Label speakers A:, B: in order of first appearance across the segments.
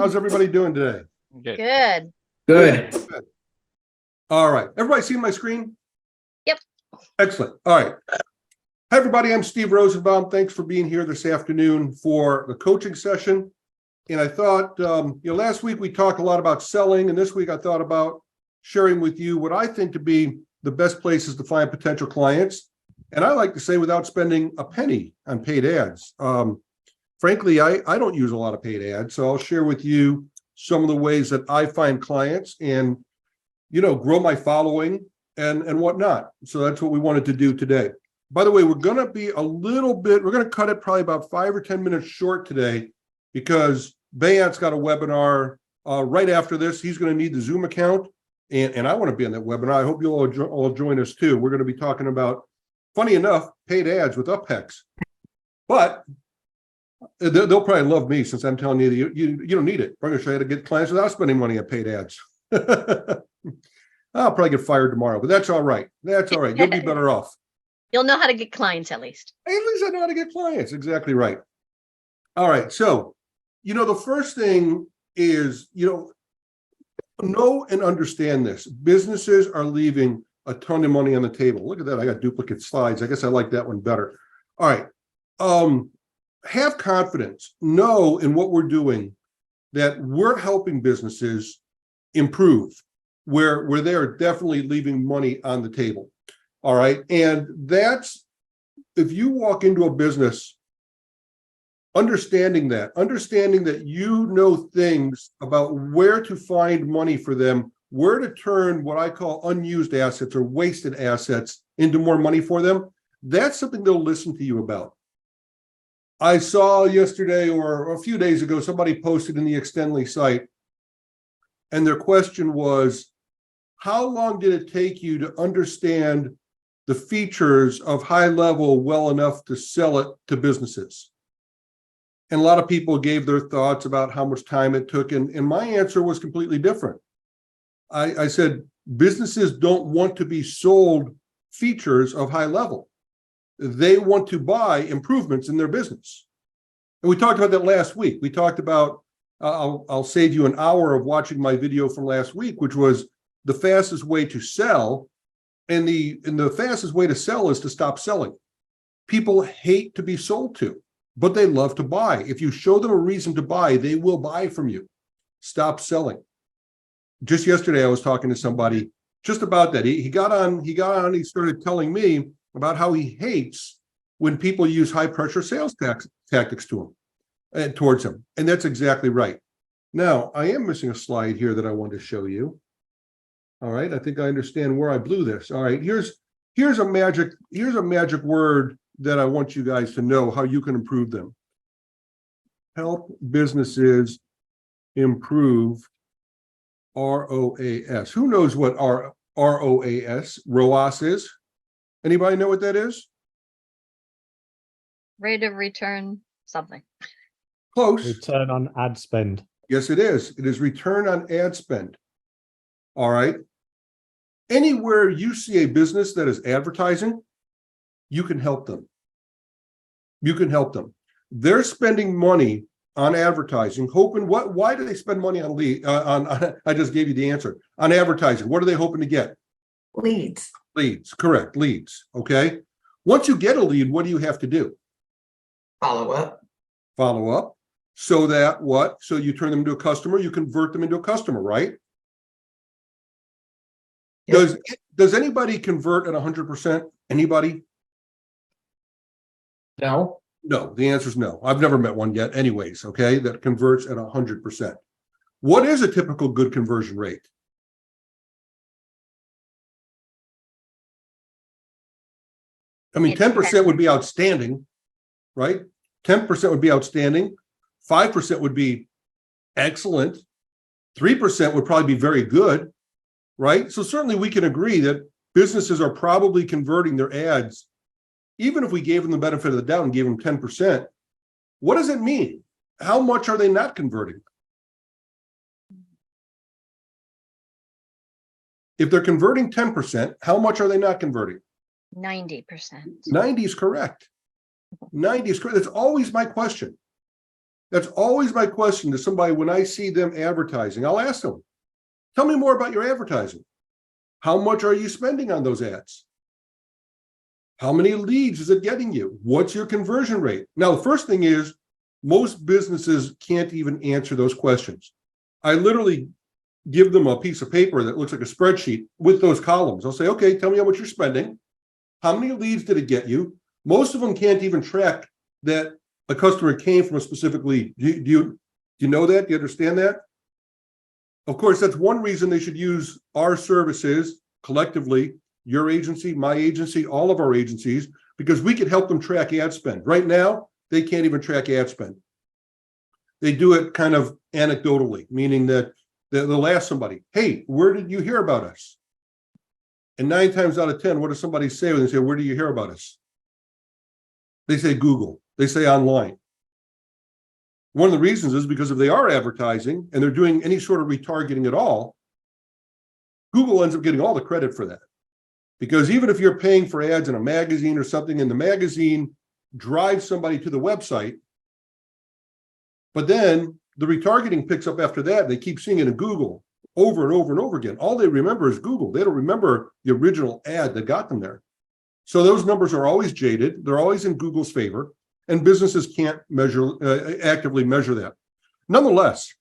A: How's everybody doing today?
B: Good.
C: Good.
A: Good. All right. Everybody see my screen?
B: Yep.
A: Excellent. All right. Hi, everybody. I'm Steve Rosenbaum. Thanks for being here this afternoon for the coaching session. And I thought, last week we talked a lot about selling, and this week I thought about sharing with you what I think to be the best places to find potential clients. And I like to say without spending a penny on paid ads. Frankly, I don't use a lot of paid ads, so I'll share with you some of the ways that I find clients and, grow my following and whatnot. So that's what we wanted to do today. By the way, we're going to be we're going to cut it probably about 5 or 10 minutes short today because Bayant's got a webinar right after this. He's going to need the Zoom account, and I want to be on that webinar. I hope you'll all join us too. We're going to be talking about, funny enough, paid ads with UpHex. But they'll probably love me since I'm telling you that you don't need it. I'm going to show you how to get clients without spending money on paid ads. I'll probably get fired tomorrow, but that's all right. That's all right. You'll be better off.
B: You'll know how to get clients at least.
A: At least I know how to get clients. Exactly right. All right. So, the first thing is, know and understand this. Businesses are leaving a ton of money on the table. Look at that. I got duplicate slides. I guess I like that one better. All right. Have confidence. Know in what we're doing that we're helping businesses improve where they are definitely leaving money on the table. All right. And that's, if you walk into a business, understanding that you know things about where to find money for them, where to turn what I call unused assets or wasted assets into more money for them, that's something they'll listen to you about. I saw yesterday or a few days ago, somebody posted in the Extendly site, and their question was, how long did it take you to understand the features of high level well enough to sell it to businesses? And a lot of people gave their thoughts about how much time it took. And my answer was completely different. I said, businesses don't want to be sold features of high level. They want to buy improvements in their business. And we talked about that last week. We talked about, I'll save you an hour of watching my video from last week, which was the fastest way to sell. And the fastest way to sell is to stop selling. People hate to be sold to, but they love to buy. If you show them a reason to buy, they will buy from you. Stop selling. Just yesterday, I was talking to somebody just about that. He got on, he started telling me about how he hates when people use high pressure sales tactics to him and towards him. And that's exactly right. Now, I am missing a slide here that I want to show you. All right, I think I understand where I blew this. All right, here's a magic word that I want you guys to know how you can improve them. Help businesses improve ROAS. Who knows what ROAS is? Anybody know what that is?
B: Rate of return something.
A: Close.
D: Return on ad spend.
A: Yes, it is. It is return on ad spend. All right. Anywhere you see a business that is advertising, you can help them. You can help them. They're spending money on advertising, hoping why do they spend money on I just gave you the answer. On advertising. What are they hoping to get?
C: Leads.
A: Leads, correct, leads, okay? Once you get a lead, what do you have to do?
C: Follow up.
A: Follow up, so that what? So you turn them into a customer, you convert them into a customer, right? Yep. Does anybody convert at 100%? Anybody?
C: No.
A: No, the answer is no. I've never met one yet anyways, okay, that converts at 100%. What is a typical good conversion rate? I mean, 10% would be outstanding, right? 10% would be outstanding. 5% would be excellent. 3% would probably be very good, right? So certainly we can agree that businesses are probably converting their ads, even if we gave them the benefit of the doubt and gave them 10%. What does it mean? How much are they not converting? If they're converting 10%, how much are they not converting?
B: 90%.
A: 90 is correct. 90 is correct. That's always my question. That's always my question to somebody when I see them advertising. I'll ask them, tell me more about your advertising. How much are you spending on those ads? How many leads is it getting you? What's your conversion rate? Now, the first thing is most businesses can't even answer those questions. I literally give them a piece of paper that looks like a spreadsheet with those columns. I'll say, okay, tell me how much you're spending. How many leads did it get you? Most of them can't even track that a customer came from a specific lead. Do you know that? Do you understand that? Of course, that's one reason they should use our services collectively, your agency, my agency, all of our agencies, because we can help them track ad spend. Right now, they can't even track ad spend. They do it kind of anecdotally, meaning that they'll ask somebody, hey, where did you hear about us? And 9 times out of 10, what does somebody say when they say, where do you hear about us? They say Google, they say online. One of the reasons is because if they are advertising and they're doing any sort of retargeting at all, Google ends up getting all the credit for that. Because even if you're paying for ads in a magazine or something, and the magazine drives somebody to the website, but then the retargeting picks up after that, they keep seeing it in Google over and over and over again. All they remember is Google. They don't remember the original ad that got them there. So those numbers are always jaded. They're always in Google's favor, and businesses can't actively measure that. Nonetheless,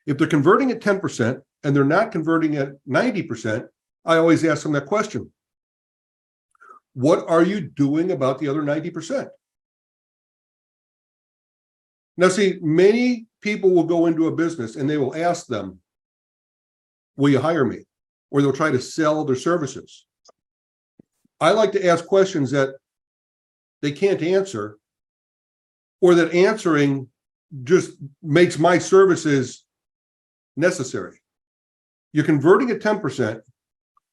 A: if they're converting at 10% and they're not converting at 90%, I always ask them that question. What are you doing about the other 90%? Now, see, many people will go into a business and they will ask them, will you hire me? Or they'll try to sell their services. I like to ask questions that they can't answer, or that answering just makes my services necessary. You're converting at 10%.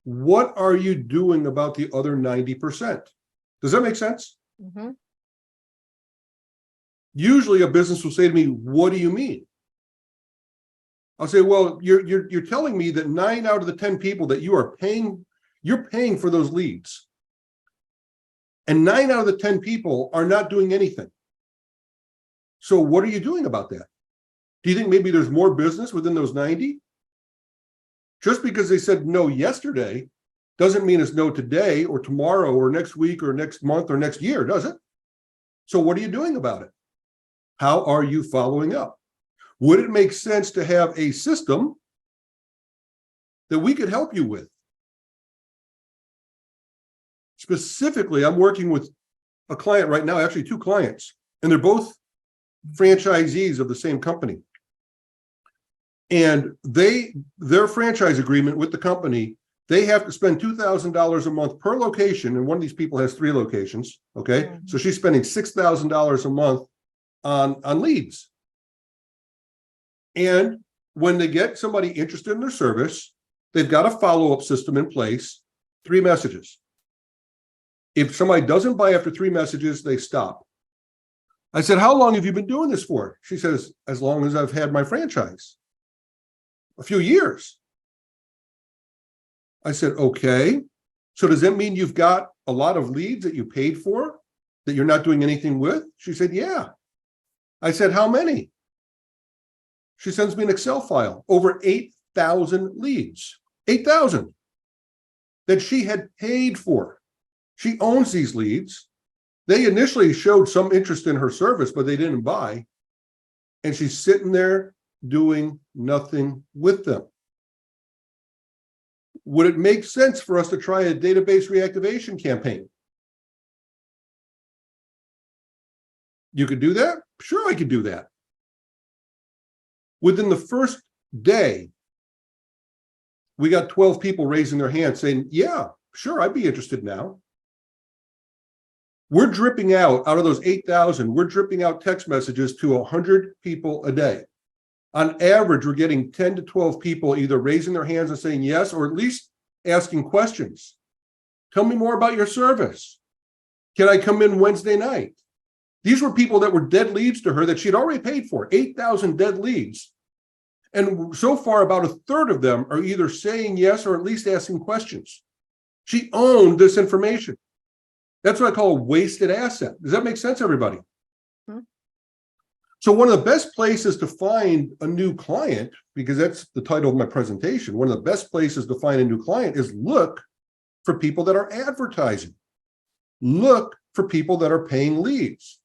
A: What are you doing about the other 90%? Does that make sense?
B: Mm-hmm.
A: Usually a business will say to me, what do you mean? I'll say, well, you're telling me that 9 out of the 10 people that you're paying for those leads. And 9 out of the 10 people are not doing anything. So what are you doing about that? Do you think maybe there's more business within those 90? Just because they said no yesterday doesn't mean it's no today or tomorrow or next week or next month or next year, does it? So what are you doing about it? How are you following up? Would it make sense to have a system that we could help you with? Specifically, I'm working with a client right now, actually 2 clients, and they're both franchisees of the same company. And their franchise agreement with the company, they have to spend $2,000 a month per location. And one of these people has 3 locations. Okay.
B: Mm-hmm.
A: So she's spending $6,000 a month on leads. And when they get somebody interested in their service, they've got a follow-up system in place, 3 messages. If somebody doesn't buy after 3 messages, they stop. I said, how long have you been doing this for? She says, as long as I've had my franchise. A few years. I said, okay. So does that mean you've got a lot of leads that you paid for that you're not doing anything with? She said, yeah. I said, how many? She sends me an Excel file, over 8,000 leads, 8,000 that she had paid for. She owns these leads. They initially showed some interest in her service, but they didn't buy. And she's sitting there doing nothing with them. Would it make sense for us to try a database reactivation campaign? You could do that? Sure, I could do that. Within the first day, we got 12 people raising their hands saying, yeah, sure, I'd be interested now. We're dripping out of those 8,000, we're dripping out text messages to 100 people a day. On average, we're getting 10 to 12 people either raising their hands and saying yes, or at least asking questions. Tell me more about your service. Can I come in Wednesday night? These were people that were dead leads to her that she'd already paid for, 8,000 dead leads. And so far, about a third of them are either saying yes or at least asking questions. She owned this information. That's what I call a wasted asset. Does that make sense, everybody?
B: Hmm.
A: So one of the best places to find a new client, because that's the title of my presentation, one of the best places to find a new client is look for people that are advertising. Look for people that are paying leads.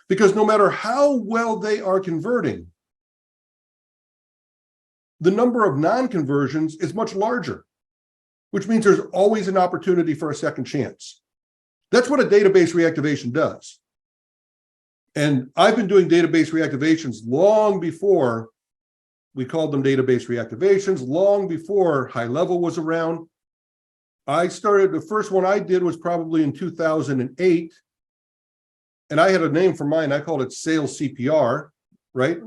A: Because no matter how well they are converting, the number of non-conversions is much larger, which means there's always an opportunity for a second chance. That's what a database reactivation does. And I've been doing database reactivations long before we called them database reactivations, long before High Level was around. I started, the first one I did was probably in 2008. And I had a name for mine. I called it Sales CPR, right?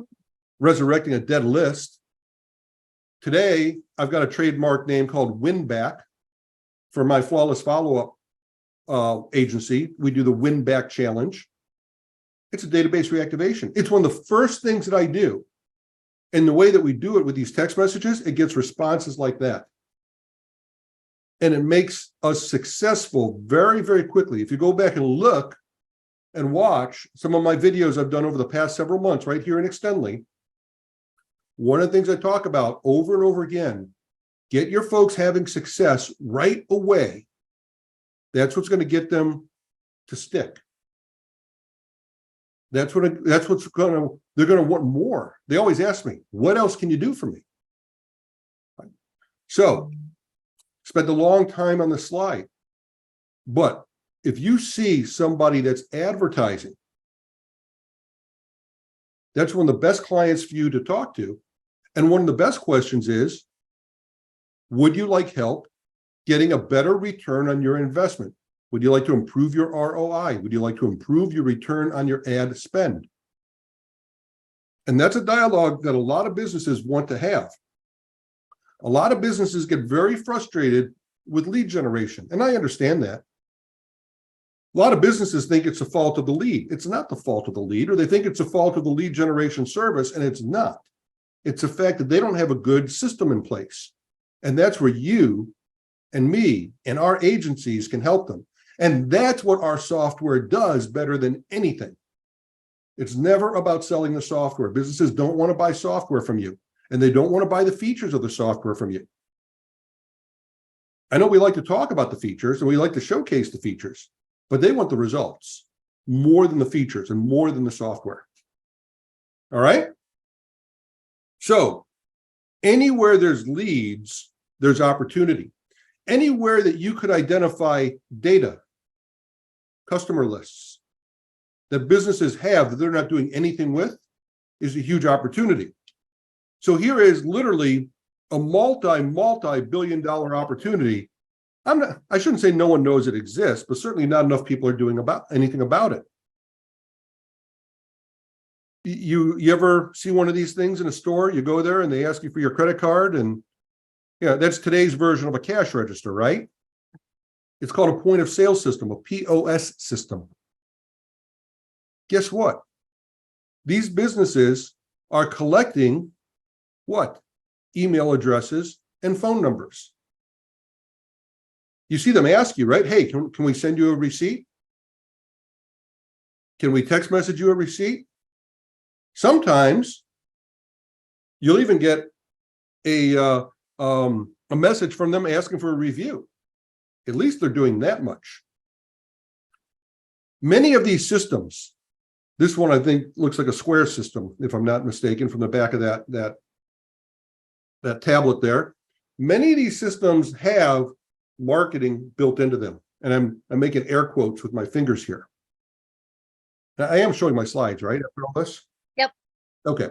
A: Resurrecting a dead list. Today, I've got a trademark name called Winback for my flawless follow-up agency. We do the Winback Challenge. It's a database reactivation. It's one of the first things that I do. And the way that we do it with these text messages, it gets responses like that. And it makes us successful very, very quickly. If you go back and look and watch some of my videos I've done over the past several months right here in Extendly, one of the things I talk about over and over again, get your folks having success right away. That's what's going to get them to stick. That's what's going to, they're going to want more. They always ask me, what else can you do for me? So, spent a long time on the slide. But if you see somebody that's advertising, that's one of the best clients for you to talk to. And one of the best questions is, would you like help getting a better return on your investment? Would you like to improve your ROI? Would you like to improve your return on your ad spend? And that's a dialogue that a lot of businesses want to have. A lot of businesses get very frustrated with lead generation, and I understand that. A lot of businesses think it's the fault of the lead. It's not the fault of the lead, or they think it's the fault of the lead generation service, and it's not. It's the fact that they don't have a good system in place. And that's where you and me and our agencies can help them. And that's what our software does better than anything. It's never about selling the software. Businesses don't want to buy software from you, and they don't want to buy the features of the software from you. I know we like to talk about the features and we like to showcase the features, but they want the results more than the features and more than the software. All right? So anywhere there's leads, there's opportunity. Anywhere that you could identify data, customer lists that businesses have that they're not doing anything with is a huge opportunity. So here is literally a multi-billion dollar opportunity. I shouldn't say no one knows it exists, but certainly not enough people are doing anything about it. You ever see one of these things in a store? You go there and they ask you for your credit card, and that's today's version of a cash register, right? It's called a point of sale system, a POS system. Guess what? These businesses are collecting what? Email addresses and phone numbers. You see them ask you, right? Hey, can we send you a receipt? Can we text message you a receipt? Sometimes you'll even get a message from them asking for a review. At least they're doing that much. Many of these systems, this one I think looks like a square system, if I'm not mistaken, from the back of that tablet there. Many of these systems have marketing built into them. And I'm making air quotes with my fingers here. Now, I am showing my slides, right? After all this?
B: Yep. Okay.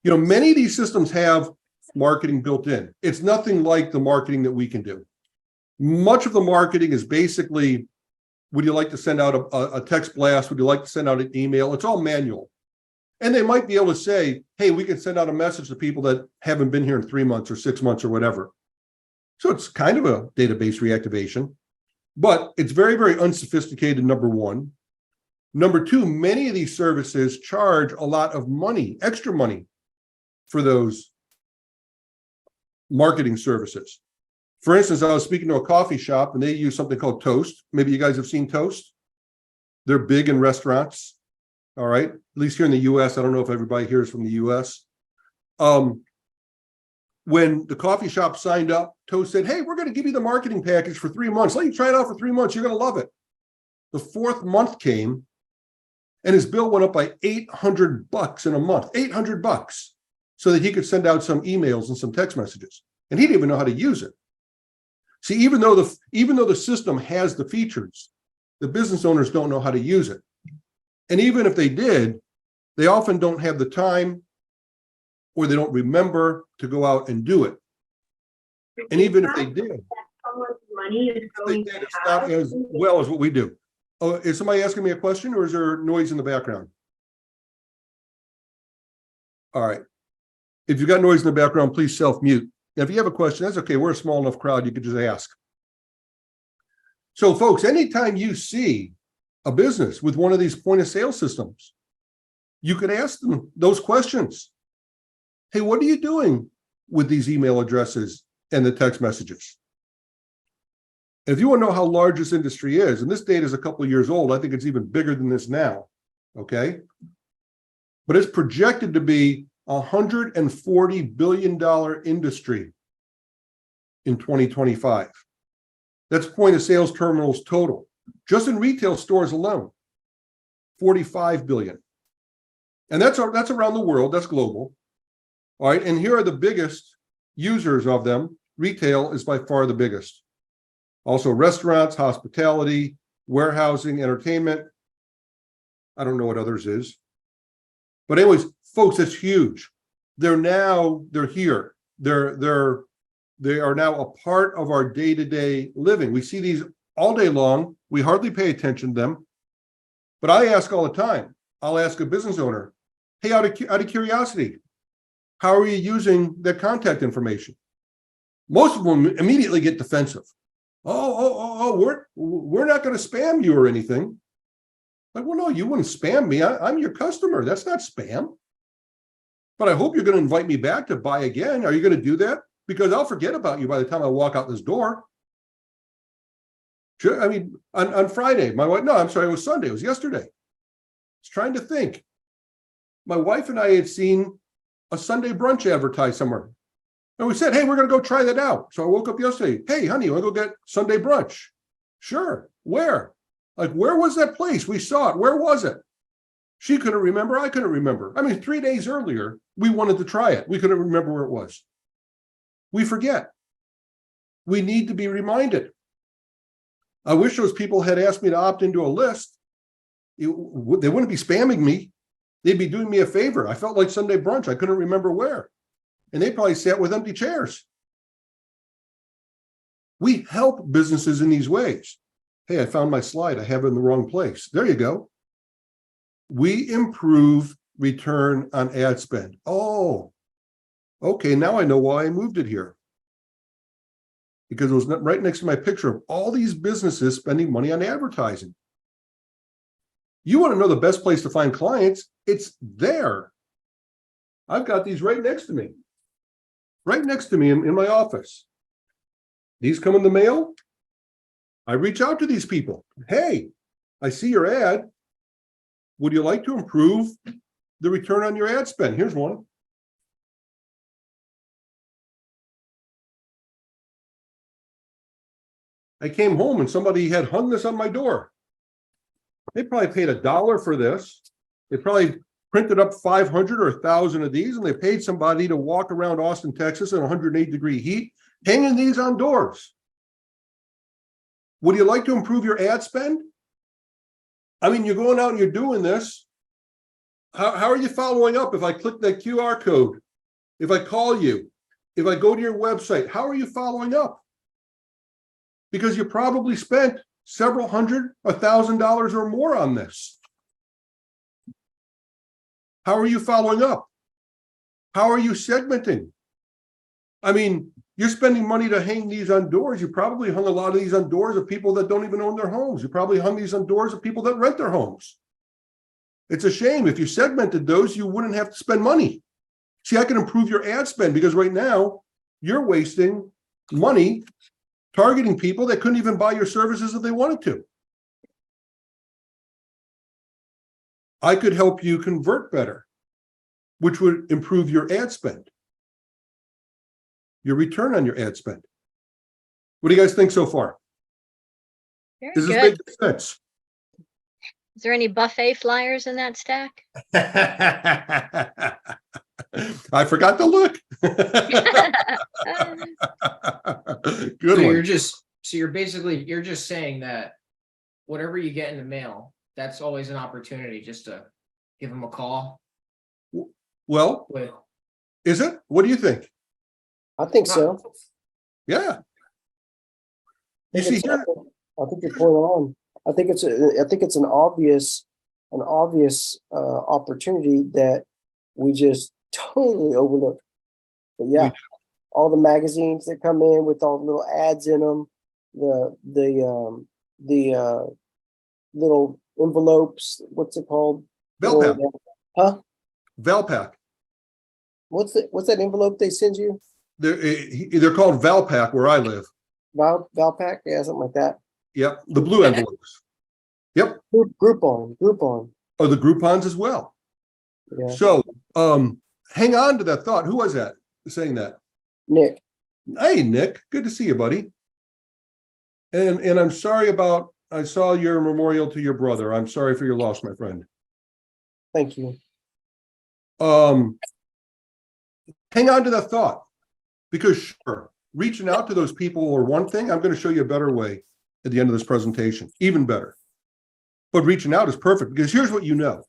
A: Many of these systems have marketing built in. It's nothing like the marketing that we can do. Much of the marketing is basically, would you like to send out a text blast? Would you like to send out an email? It's all manual. And they might be able to say, hey, we can send out a message to people that haven't been here in 3 months or 6 months or whatever. So it's kind of a database reactivation, but it's very, very unsophisticated, number one. Number two, many of these services charge a lot of money, extra money, for those marketing services. For instance, I was speaking to a coffee shop and they use something called Toast. Maybe you guys have seen Toast. They're big in restaurants. All right. At least here in the US. I don't know if everybody here is from the US. When the coffee shop signed up, Toast said, hey, we're going to give you the marketing package for 3 months. Let you try it out for 3 months. You're going to love it. The 4th month came and his bill went up by $800 in a month, $800, so that he could send out some emails and some text messages. And he didn't even know how to use it. See, even though the system has the features, the business owners don't know how to use it. And even if they did, they often don't have the time, or they don't remember to go out and do it. And even if they did,
D: money is going to
A: it's not as well as what we do. Oh, is somebody asking me a question, or is there noise in the background? All right. If you've got noise in the background, please self-mute. Now, if you have a question, that's okay. We're a small enough crowd, you could just ask. So, folks, anytime you see a business with one of these point of sale systems, you could ask them those questions. Hey, what are you doing with these email addresses and the text messages? And if you want to know how large this industry is, and this data is a couple of years old, I think it's even bigger than this now, okay? But it's projected to be a $140 billion industry in 2025. That's point of sales terminals total. Just in retail stores alone, 45 billion. And that's around the world, that's global. All right, and here are the biggest users of them. Retail is by far the biggest. Also restaurants, hospitality, warehousing, entertainment. I don't know what others is. But anyways, folks, it's huge. They're here. They are now a part of our day-to-day living. We see these all day long. We hardly pay attention to them. But I ask all the time. I'll ask a business owner, hey, out of curiosity, how are you using that contact information? Most of them immediately get defensive. We're not going to spam you or anything. Like, well, no, you wouldn't spam me. I'm your customer. That's not spam. But I hope you're going to invite me back to buy again. Are you going to do that? Because I'll forget about you by the time I walk out this door. Sure, I mean, on Friday, my wife, no, I'm sorry, it was Sunday. It was yesterday. I was trying to think. My wife and I had seen a Sunday brunch advertised somewhere. And we said, hey, we're going to go try that out. So I woke up yesterday. Hey, honey, you want to go get Sunday brunch? Sure. Where? Like, where was that place? We saw it. Where was it? She couldn't remember. I couldn't remember. I mean, 3 days earlier, we wanted to try it. We couldn't remember where it was. We forget. We need to be reminded. I wish those people had asked me to opt into a list. They wouldn't be spamming me. They'd be doing me a favor. I felt like Sunday brunch. I couldn't remember where. And they probably sat with empty chairs. We help businesses in these ways. Hey, I found my slide. I have it in the wrong place. There you go. We improve return on ad spend. Oh, okay. Now I know why I moved it here. Because it was right next to my picture of all these businesses spending money on advertising. You want to know the best place to find clients? It's there. I've got these right next to me. Right next to me in my office. These come in the mail. I reach out to these people. Hey, I see your ad. Would you like to improve the return on your ad spend? Here's one. I came home and somebody had hung this on my door. They probably paid $1 for this. They probably printed up 500 or 1,000 of these, and they paid somebody to walk around Austin, Texas in 108-degree heat, hanging these on doors. Would you like to improve your ad spend? I mean, you're going out and you're doing this. How are you following up if I click that QR code? If I call you? If I go to your website? How are you following up? Because you probably spent several hundred, $1,000 or more on this. How are you following up? How are you segmenting? I mean, you're spending money to hang these on doors. You probably hung a lot of these on doors of people that don't even own their homes. You probably hung these on doors of people that rent their homes. It's a shame. If you segmented those, you wouldn't have to spend money. See, I can improve your ad spend because right now you're wasting money targeting people that couldn't even buy your services if they wanted to. I could help you convert better, which would improve your ad spend, your return on your ad spend. What do you guys think so far?
B: Very
A: Does this
B: good.
A: make sense?
B: Is there any buffet flyers in that stack?
A: I forgot to look. Good one.
E: You're just saying that whatever you get in the mail, that's always an opportunity just to give them a call
A: Well,
E: with.
A: is it? What do you think?
F: I think so.
A: Yeah.
F: I
A: You
F: think
A: see
F: it's-
A: here,
F: I think you're pulling on. I think it's an obvious opportunity that we just totally overlooked. But yeah, all the magazines that come in with all the little ads in them, the little envelopes. What's it called?
A: Valpak.
F: Huh?
A: Valpak.
F: What's that envelope they send you?
A: They're called Valpak where I live.
F: Valpak? Yeah, something like that.
A: Yep, the blue envelopes. Yep.
F: Groupon.
A: Oh, the Groupons as well.
F: Yeah.
A: So, hang on to that thought. Who was that saying that?
F: Nick.
A: Hey, Nick, good to see you, buddy. And I'm sorry about, I saw your memorial to your brother. I'm sorry for your loss, my friend.
F: Thank you.
A: Hang on to that thought, because sure, reaching out to those people are one thing. I'm going to show you a better way at the end of this presentation, even better. But reaching out is perfect, because here's what you know.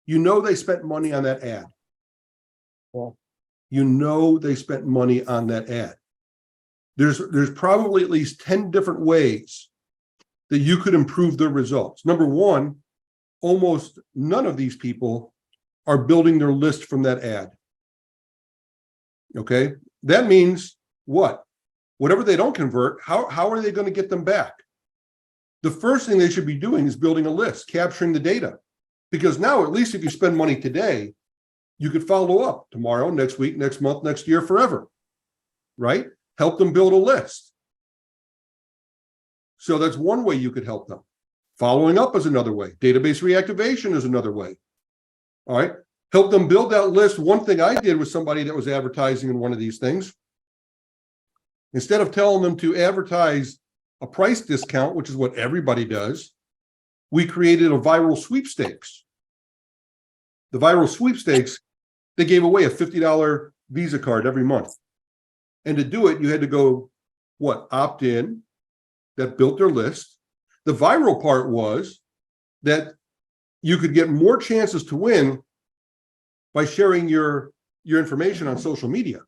A: You know they spent money on that ad.
F: Yeah.
A: You know they spent money on that ad. There's probably at least 10 different ways that you could improve their results. Number one, almost none of these people are building their list from that ad. Okay, that means what? Whatever they don't convert, how are they going to get them back? The first thing they should be doing is building a list, capturing the data. Because now, at least if you spend money today, you could follow up tomorrow, next week, next month, next year, forever, right? Help them build a list. So that's one way you could help them. Following up is another way. Database reactivation is another way. All right. Help them build that list. One thing I did with somebody that was advertising in one of these things, instead of telling them to advertise a price discount, which is what everybody does, we created a viral sweepstakes. The viral sweepstakes, they gave away a $50 Visa card every month. And to do it, you had to go, opt in, that built their list. The viral part was that you could get more chances to win by sharing your information on social media.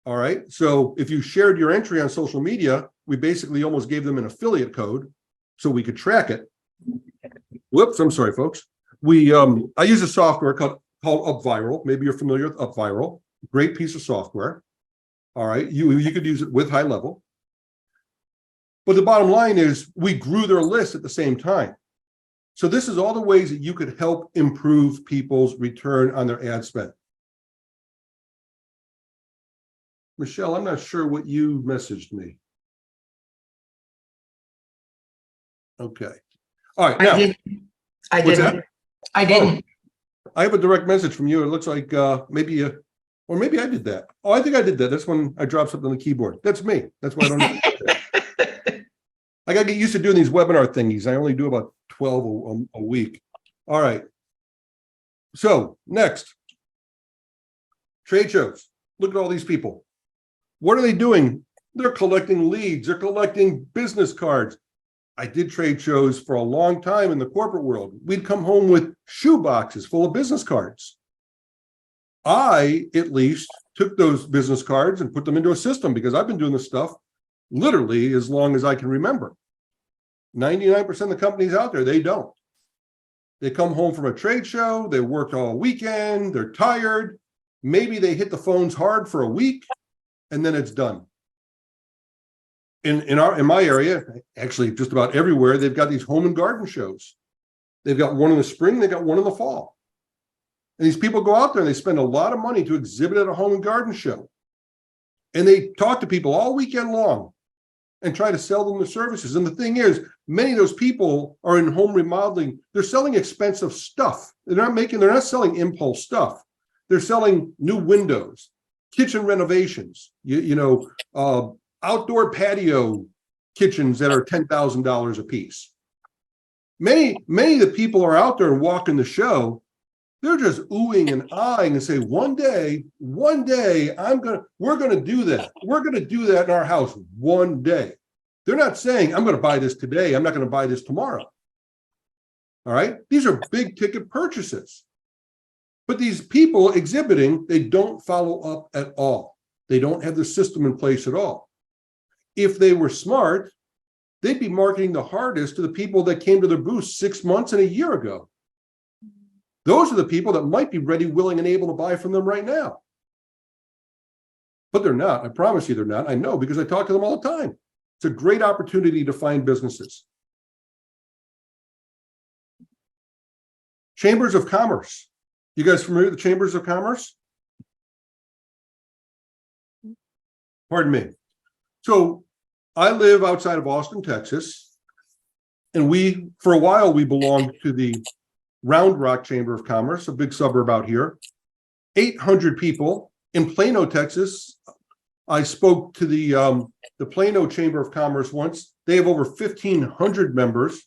A: All right. So if you shared your entry on social media, we basically almost gave them an affiliate code so we could track it. Whoops, I'm sorry, folks. I use a software called UpViral. Maybe you're familiar with UpViral. Great piece of software. All right. You could use it with high level. But the bottom line is we grew their list at the same time. So this is all the ways that you could help improve people's return on their ad spend. Michelle, I'm not sure what you messaged me. Okay. All right. Now,
C: I
A: what's
C: didn't.
A: that?
C: I didn't.
A: I have a direct message from you. It looks like maybe I did that. Oh, I think I did that. That's when I dropped something on the keyboard. That's me. That's why I don't know. I got to get used to doing these webinar thingies. I only do about 12 a week. All right. So next, trade shows. Look at all these people. What are they doing? They're collecting leads. They're collecting business cards. I did trade shows for a long time in the corporate world. We'd come home with shoe boxes full of business cards. I, at least, took those business cards and put them into a system because I've been doing this stuff literally as long as I can remember. 99% of the companies out there, they don't. They come home from a trade show, they worked all weekend, they're tired. Maybe they hit the phones hard for a week, and then it's done. In my area, actually just about everywhere, they've got these home and garden shows. They've got one in the spring, they've got one in the fall. And these people go out there and they spend a lot of money to exhibit at a home and garden show. And they talk to people all weekend long. and try to sell them the services. And the thing is, many of those people are in home remodeling. They're selling expensive stuff. They're not selling impulse stuff. They're selling new windows, kitchen renovations, outdoor patio kitchens that are $10,000 a piece. Many of the people are out there and walking the show. They're just oohing and eyeing and say, one day, we're gonna do that. We're gonna do that in our house one day. They're not saying, I'm gonna buy this today, I'm not gonna buy this tomorrow. All right, these are big ticket purchases. But these people exhibiting, they don't follow up at all. They don't have the system in place at all. If they were smart, they'd be marketing the hardest to the people that came to their booth 6 months and a year ago. Those are the people that might be ready, willing, and able to buy from them right now. But they're not. I promise you they're not. I know because I talk to them all the time. It's a great opportunity to find businesses. Chambers of Commerce. You guys familiar with the Chambers of Commerce? Pardon me. So I live outside of Austin, Texas. And for a while, we belonged to the Round Rock Chamber of Commerce, a big suburb out here. 800 people. In Plano, Texas, I spoke to the Plano Chamber of Commerce once. They have over 1,500 members.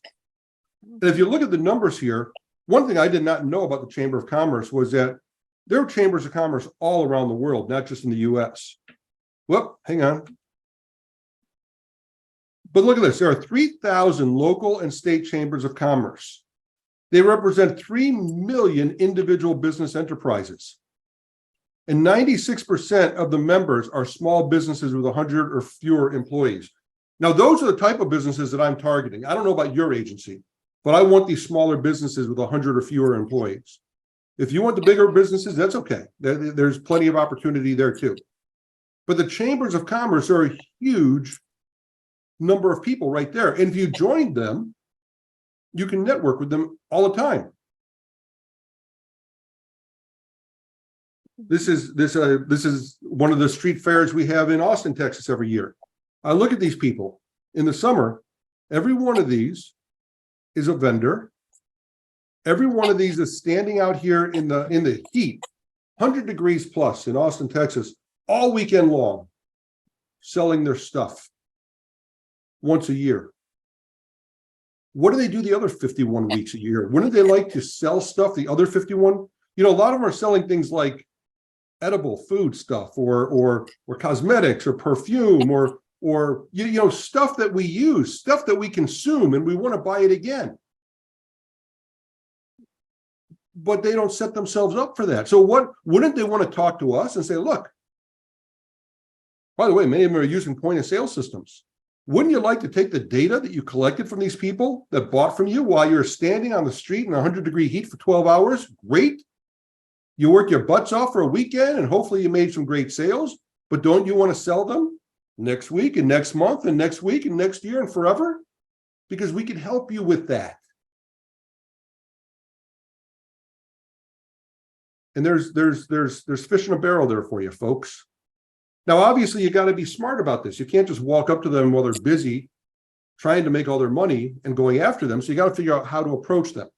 A: And if you look at the numbers here, one thing I did not know about the Chamber of Commerce was that there are chambers of commerce all around the world, not just in the US. Whoop, hang on. But look at this. There are 3,000 local and state chambers of commerce. They represent 3 million individual business enterprises. And 96% of the members are small businesses with 100 or fewer employees. Now, those are the type of businesses that I'm targeting. I don't know about your agency, but I want these smaller businesses with 100 or fewer employees. If you want the bigger businesses, that's okay. There's plenty of opportunity there too. But the chambers of commerce are a huge number of people right there. And if you join them, you can network with them all the time. This is one of the street fairs we have in Austin, Texas every year. I look at these people in the summer. Every one of these is a vendor. Every one of these is standing out here in the heat, 100 degrees plus in Austin, Texas, all weekend long, selling their stuff once a year. What do they do the other 51 weeks a year? Wouldn't they like to sell stuff the other 51? A lot of them are selling things like edible food stuff or cosmetics or perfume or stuff that we use, stuff that we consume, and we want to buy it again. But they don't set themselves up for that. So wouldn't they want to talk to us and say, look, by the way, many of them are using point of sale systems. Wouldn't you like to take the data that you collected from these people that bought from you while you're standing on the street in 100-degree heat for 12 hours? Great. You work your butts off for a weekend and hopefully you made some great sales, but don't you want to sell them next week and next month and next week and next year and forever? Because we can help you with that. And there's fish in a barrel there for you, folks. Now, obviously, you got to be smart about this. You can't just walk up to them while they're busy trying to make all their money and going after them. So you got to figure out how to approach them.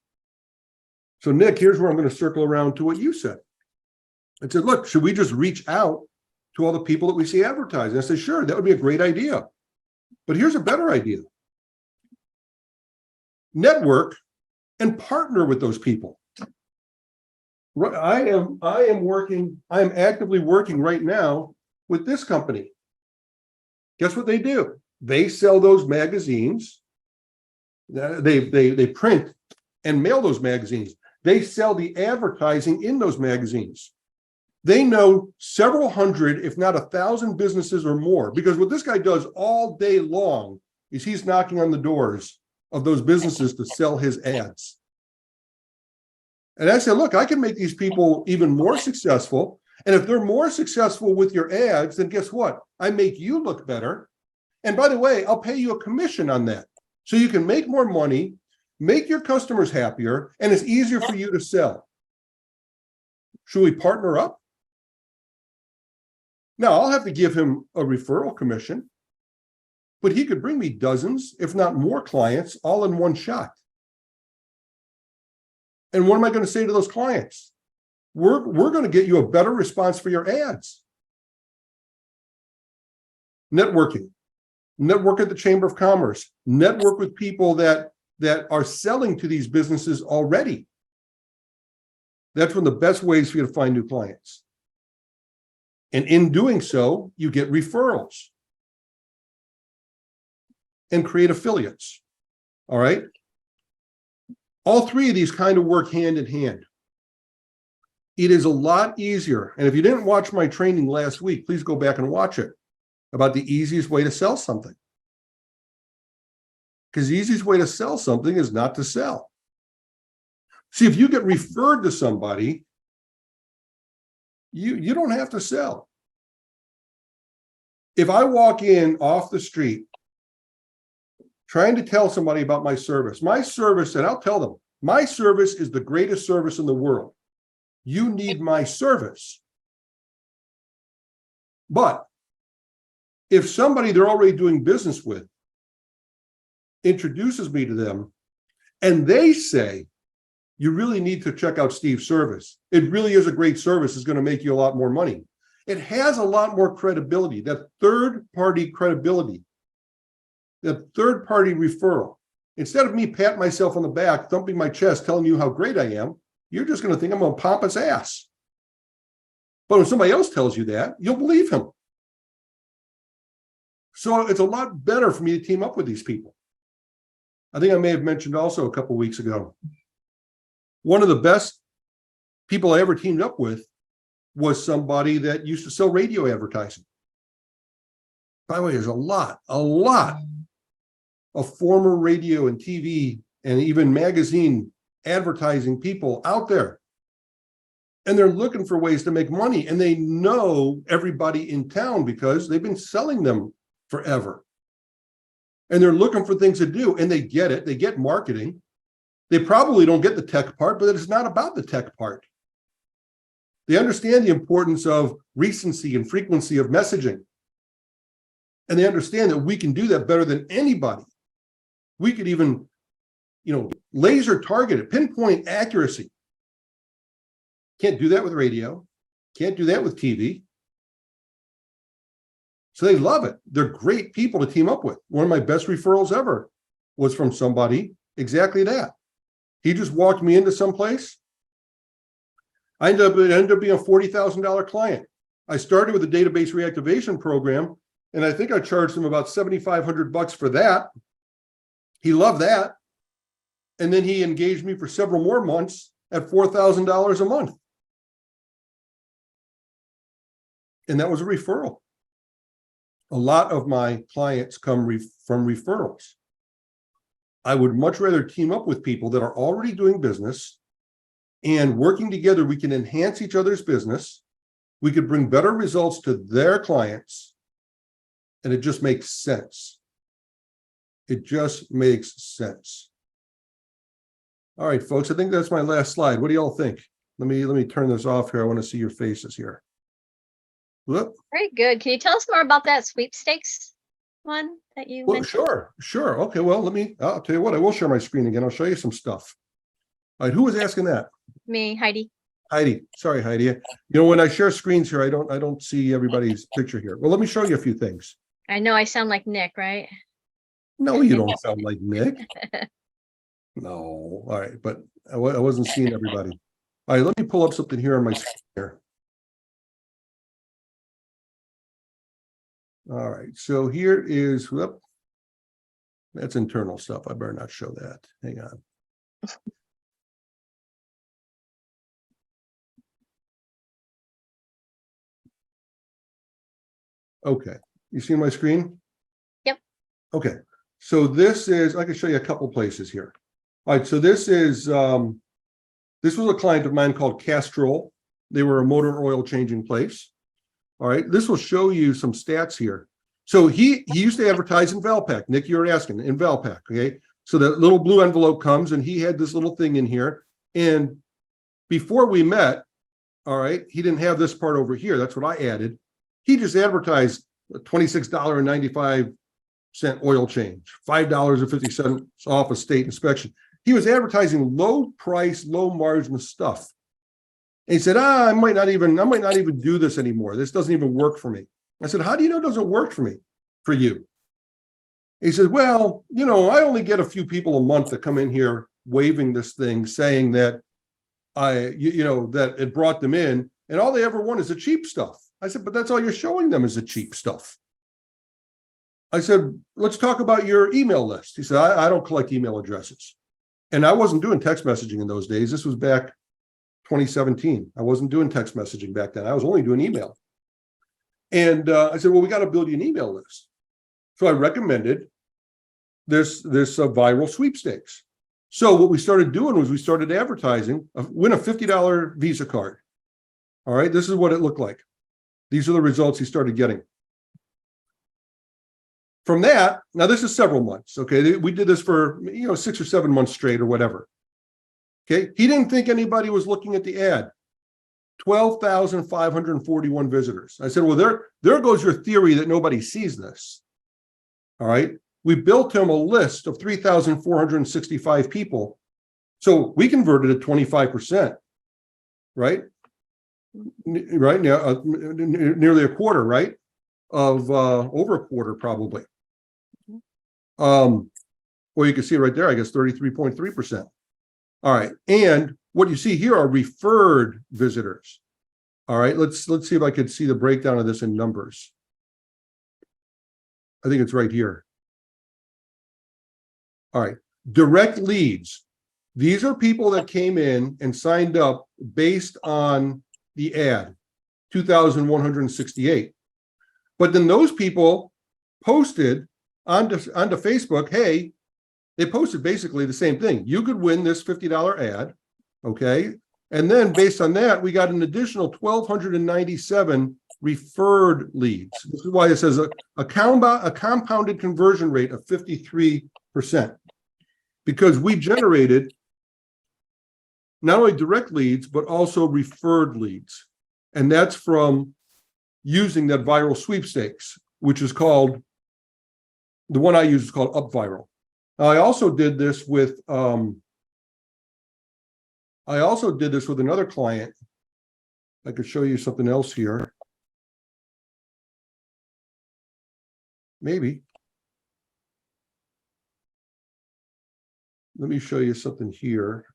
A: So, Nick, here's where I'm going to circle around to what you said. I said, look, should we just reach out to all the people that we see advertising? I said, sure, that would be a great idea. But here's a better idea. Network and partner with those people. I am actively working right now with this company. Guess what they do? They sell those magazines. They print and mail those magazines. They sell the advertising in those magazines. They know several hundred, if not 1,000 businesses or more, because what this guy does all day long is he's knocking on the doors of those businesses to sell his ads. And I said, look, I can make these people even more successful. And if they're more successful with your ads, then guess what? I make you look better. And by the way, I'll pay you a commission on that. So you can make more money, make your customers happier, and it's easier for you to sell. Should we partner up? Now, I'll have to give him a referral commission. but he could bring me dozens, if not more clients, all in one shot. And what am I going to say to those clients? We're going to get you a better response for your ads. Networking. Network at the Chamber of Commerce. Network with people that are selling to these businesses already. That's one of the best ways for you to find new clients. And in doing so, you get referrals and create affiliates. All right. All three of these kind of work hand in hand. It is a lot easier. And if you didn't watch my training last week, please go back and watch it about the easiest way to sell something. Because the easiest way to sell something is not to sell. See, if you get referred to somebody, you don't have to sell. If I walk in off the street trying to tell somebody about my service, and I'll tell them, my service is the greatest service in the world. You need my service. But if somebody they're already doing business with introduces me to them and they say, you really need to check out Steve's service. It really is a great service. It's going to make you a lot more money. It has a lot more credibility, that third-party credibility, that third-party referral. Instead of me patting myself on the back, thumping my chest, telling you how great I am, you're just going to think I'm a pompous ass. But when somebody else tells you that, you'll believe him. So it's a lot better for me to team up with these people. I think I may have mentioned also a couple of weeks ago, one of the best people I ever teamed up with was somebody that used to sell radio advertising. By the way, there's a lot of former radio and TV and even magazine advertising people out there. And they're looking for ways to make money. And they know everybody in town because they've been selling them forever. And they're looking for things to do. And they get it. They get marketing. They probably don't get the tech part, but it's not about the tech part. They understand the importance of recency and frequency of messaging. And they understand that we can do that better than anybody. We could even, laser target it, pinpoint accuracy. Can't do that with radio. Can't do that with TV. So they love it. They're great people to team up with. One of my best referrals ever was from somebody exactly that. He just walked me into someplace. It ended up being a $40,000 client. I started with a database reactivation program, and I think I charged him about $7,500 for that. He loved that. And then he engaged me for several more months at $4,000 a month. And that was a referral. A lot of my clients come from referrals. I would much rather team up with people that are already doing business, and working together, we can enhance each other's business. We could bring better results to their clients. And it just makes sense. It just makes sense. All right, folks, I think that's my last slide. What do y'all think? Let me turn this off here. I want to see your faces here. Whoop.
B: Very good. Can you tell us more about that sweepstakes one that you
A: Well,
B: mentioned?
A: sure. Okay, well, I'll tell you what, I will share my screen again. I'll show you some stuff. All right, who was asking that?
B: Me, Heidi.
A: Heidi. Sorry, Heidi. When I share screens here, I don't see everybody's picture here. Well, let me show you a few things.
B: I know I sound like Nick, right?
A: No, you don't sound like Nick. No. All right, but I wasn't seeing everybody. All right, let me pull up something here on my screen here. All right, so here is, whoop, that's internal stuff. I better not show that. Hang on. Okay, you see my screen?
B: Yep.
A: Okay, so this is, I can show you a couple places here. All right, so this was a client of mine called Castrol. They were a motor oil changing place. All right, this will show you some stats here. So he used to advertise in Valpak. Nick, you were asking, in Valpak, okay? So that little blue envelope comes, and he had this little thing in here. And before we met, all right, he didn't have this part over here. That's what I added. He just advertised a $26.95 oil change, $5.50 off a state inspection. He was advertising low price, low margin stuff. And he said, I might not even do this anymore. This doesn't even work for me. I said, how do you know it doesn't work for you? He said, well, I only get a few people a month that come in here waving this thing, saying that that it brought them in, and all they ever want is the cheap stuff. I said, but that's all you're showing them is the cheap stuff. I said, let's talk about your email list. He said, I don't collect email addresses. And I wasn't doing text messaging in those days. This was back 2017. I wasn't doing text messaging back then. I was only doing email. And I said, well, we got to build you an email list. So I recommended this viral sweepstakes. So what we started doing was we started advertising, win a $50 Visa card. All right, this is what it looked like. These are the results he started getting. From that, now this is several months, okay? We did this for 6 or 7 months straight or whatever. Okay, he didn't think anybody was looking at the ad. 12,541 visitors. I said, well, there goes your theory that nobody sees this. All right. We built him a list of 3,465 people. So we converted at 25%, right? Right now, nearly a quarter, right? Of over a quarter, probably. Well, you can see right there, I guess 33.3%. All right. And what you see here are referred visitors. All right. Let's see if I could see the breakdown of this in numbers. I think it's right here. All right. Direct leads. These are people that came in and signed up based on the ad, 2,168. But then those people posted onto Facebook, hey, they posted basically the same thing. You could win this $50 ad, okay? And then based on that, we got an additional 1,297 referred leads. This is why it says a compounded conversion rate of 53%. Because we generated not only direct leads, but also referred leads. And that's from using that viral sweepstakes, which is called, the one I use is called UpViral. Now, I also did this with another client. I could show you something else here. Maybe. Let me show you something here.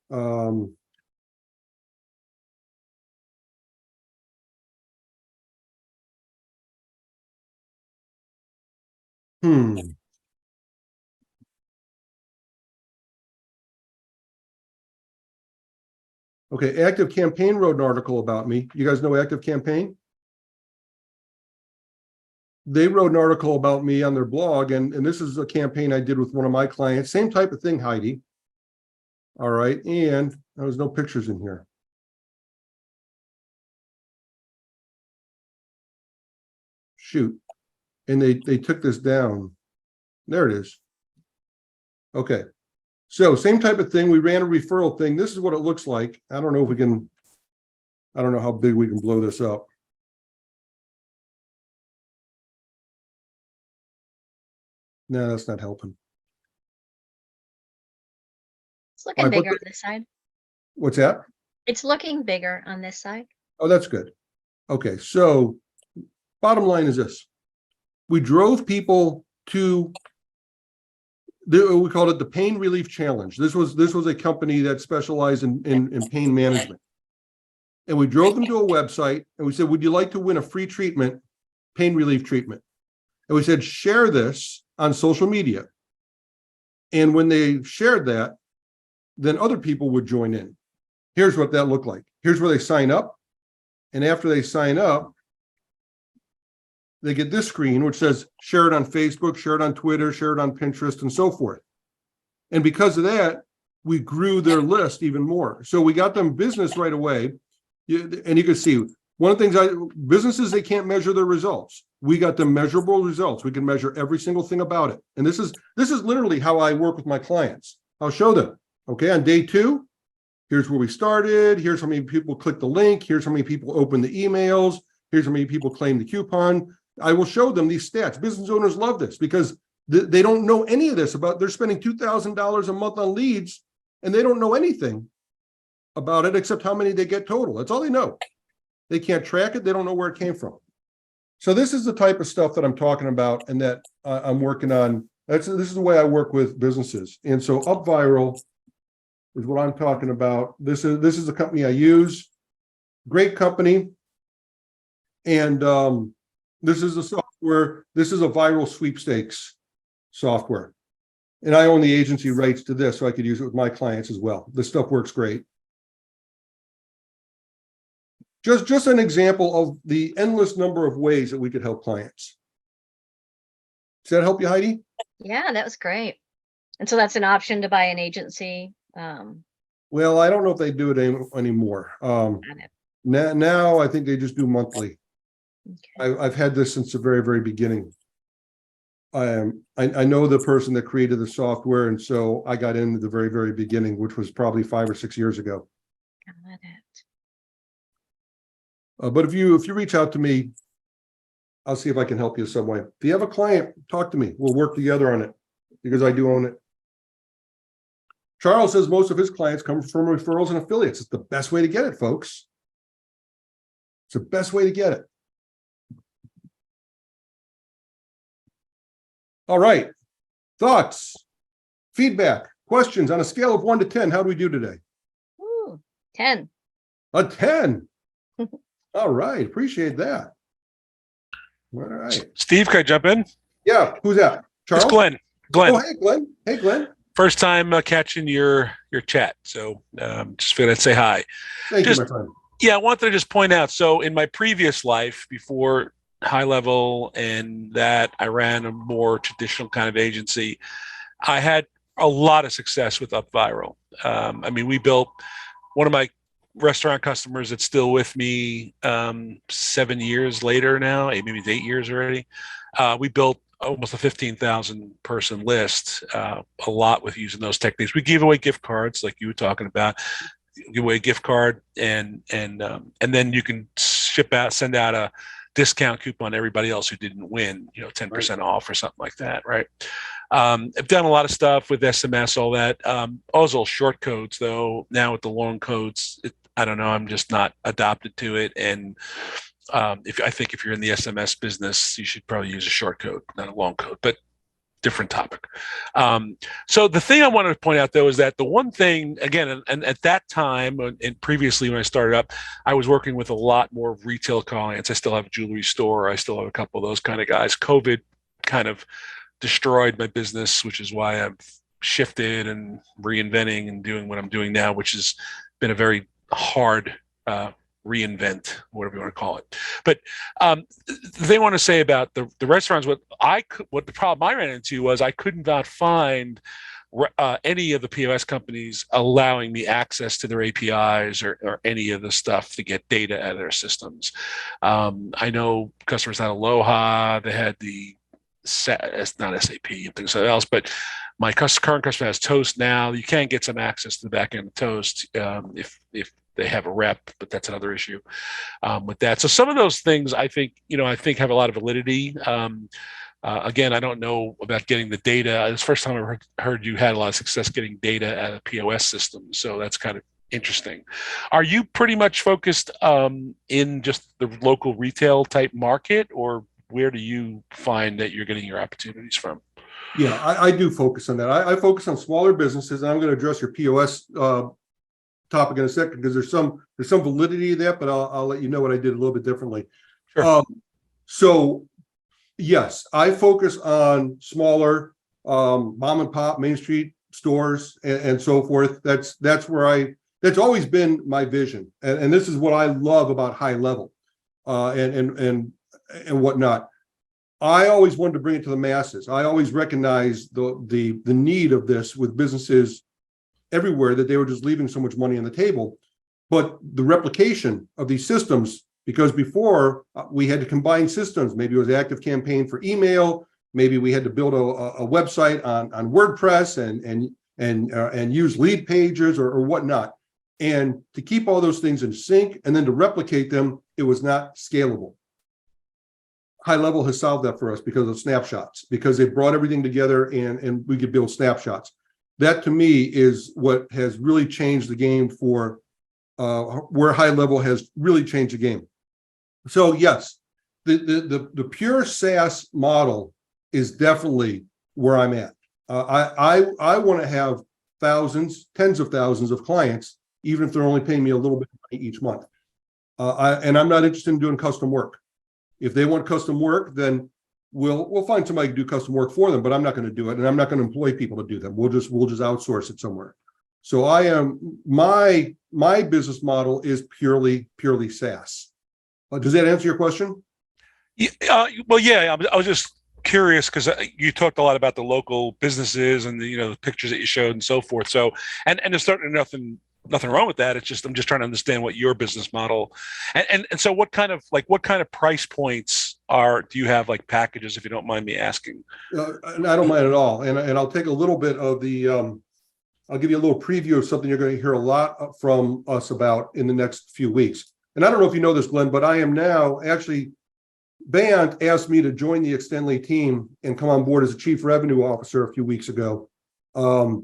A: Okay, Active Campaign wrote an article about me. You guys know Active Campaign? They wrote an article about me on their blog, and this is a campaign I did with one of my clients. Same type of thing, Heidi. All right, and there's no pictures in here. Shoot. And they took this down. There it is. Okay. So same type of thing. We ran a referral thing. This is what it looks like. I don't know if we can, I don't know how big we can blow this up. No, that's not helping.
B: It's looking
A: I put
B: bigger on this side.
A: What's that?
B: It's looking bigger on this side.
A: Oh, that's good. Okay, so bottom line is this. We drove people to we called it the Pain Relief Challenge. This was a company that specialized in pain management. And we drove them to a website and we said, would you like to win a free treatment, pain relief treatment? And we said, share this on social media. And when they shared that, then other people would join in. Here's what that looked like. Here's where they sign up. And after they sign up, they get this screen, which says share it on Facebook, share it on Twitter, share it on Pinterest, and so forth. And because of that, we grew their list even more. So we got them business right away. And you can see one of the things businesses, they can't measure their results. We got them measurable results. We can measure every single thing about it. And this is literally how I work with my clients. I'll show them. Okay, on day 2, here's where we started. Here's how many people clicked the link. Here's how many people opened the emails. Here's how many people claimed the coupon. I will show them these stats. Business owners love this because They don't know any of this about, they're spending $2,000 a month on leads and they don't know anything about it except how many they get total. That's all they know. They can't track it. They don't know where it came from. So this is the type of stuff that I'm talking about and that I'm working on. This is the way I work with businesses. And so UpViral is what I'm talking about. This is the company I use. Great company. And this is a software. This is a viral sweepstakes software. And I own the agency rights to this, so I could use it with my clients as well. This stuff works great. Just an example of the endless number of ways that we could help clients. Does that help you, Heidi?
B: Yeah, that was great. And so that's an option to buy an agency.
A: Well, I don't know if they do it anymore.
B: On it.
A: Now I think they just do monthly.
B: Okay.
A: I've had this since the very, very beginning. I know the person that created the software, and so I got in at the very, very beginning, which was probably 5 or 6 years ago.
B: Got it.
A: But if you reach out to me, I'll see if I can help you some way. If you have a client, talk to me. We'll work together on it because I do own it. Charles says most of his clients come from referrals and affiliates. It's the best way to get it, folks. It's the best way to get it. All right. Thoughts, feedback, questions on a scale of 1 to 10. How do we do today?
B: Ooh, 10.
A: A 10. All right. Appreciate that. All right.
G: Steve, can I jump in?
A: Yeah. Who's that? Charles?
G: It's Glenn. Glenn,
A: Oh, hey, Glenn. Hey, Glenn.
G: first time catching your chat. So just figured I'd say hi.
A: Thank
G: Just-
A: you, my friend.
G: Yeah, I wanted to just point out. So in my previous life, before High Level and that, I ran a more traditional kind of agency. I had a lot of success with UpViral. I mean, we built one of my restaurant customers that's still with me 7 years later now, maybe it's 8 years already. We built almost a 15,000 person list, a lot with using those techniques. We gave away gift cards like you were talking about. Give away a gift card and then you can send out a discount coupon to everybody else who didn't win, 10% off or something like that, right? I've done a lot of stuff with SMS, all that. Also short codes though. Now with the long codes, I don't know, I'm just not adopted to it. And if you're in the SMS business, you should probably use a short code, not a long code, but different topic. So the thing I wanted to point out though is that the one thing, again, and at that time and previously when I started up, I was working with a lot more retail clients. I still have a jewelry store. I still have a couple of those kind of guys. COVID kind of destroyed my business, which is why I've shifted and reinventing and doing what I'm doing now, which has been a very hard reinvent, whatever you want to call it. But the thing I want to say about the restaurants, what the problem I ran into was I could not find any of the POS companies allowing me access to their APIs or any of the stuff to get data out of their systems. I know customers had Aloha, they had it's not SAP and things like else, but my current customer has Toast now. You can get some access to the back end of Toast if they have a rep, but that's another issue with that. So some of those things I think have a lot of validity. Again, I don't know about getting the data. It's the first time I heard you had a lot of success getting data out of POS systems. So that's kind of interesting. Are you pretty much focused in just the local retail type market, or where do you find that you're getting your opportunities from?
A: Yeah, I do focus on that. I focus on smaller businesses, and I'm going to address your POS topic in a second because there's some validity to that, but I'll let you know what I did a little bit differently.
G: Sure.
A: So yes, I focus on smaller mom and pop Main Street stores and so forth. That's always been my vision, and this is what I love about High Level and whatnot. I always wanted to bring it to the masses. I always recognized the need of this with businesses everywhere, that they were just leaving so much money on the table. But the replication of these systems, because before we had to combine systems, maybe it was Active Campaign for email, maybe we had to build a website on WordPress and use lead pages or whatnot. And to keep all those things in sync and then to replicate them, it was not scalable. High Level has solved that for us because of snapshots, because they brought everything together and we could build snapshots. That to me is what has really changed the game for where High Level has really changed the game. So yes, the pure SaaS model is definitely where I'm at. I want to have thousands, tens of thousands of clients, even if they're only paying me a little bit of money each month. And I'm not interested in doing custom work. If they want custom work, then we'll find somebody to do custom work for them, but I'm not going to do it, and I'm not going to employ people to do them. We'll just outsource it somewhere. So my business model is purely SaaS. Does that answer your question?
G: Yeah, I was just curious because you talked a lot about the local businesses and the pictures that you showed and so forth. So, and there's certainly nothing wrong with that. It's just I'm just trying to understand what your business model and so what kind of price points do you have, like packages, if you don't mind me asking?
A: And I don't mind at all. And I'll take a little bit of the I'll give you a little preview of something you're going to hear a lot from us about in the next few weeks. And I don't know if you know this, Glenn, but I am now actually, Band asked me to join the Extendly team and come on board as a chief revenue officer a few weeks ago.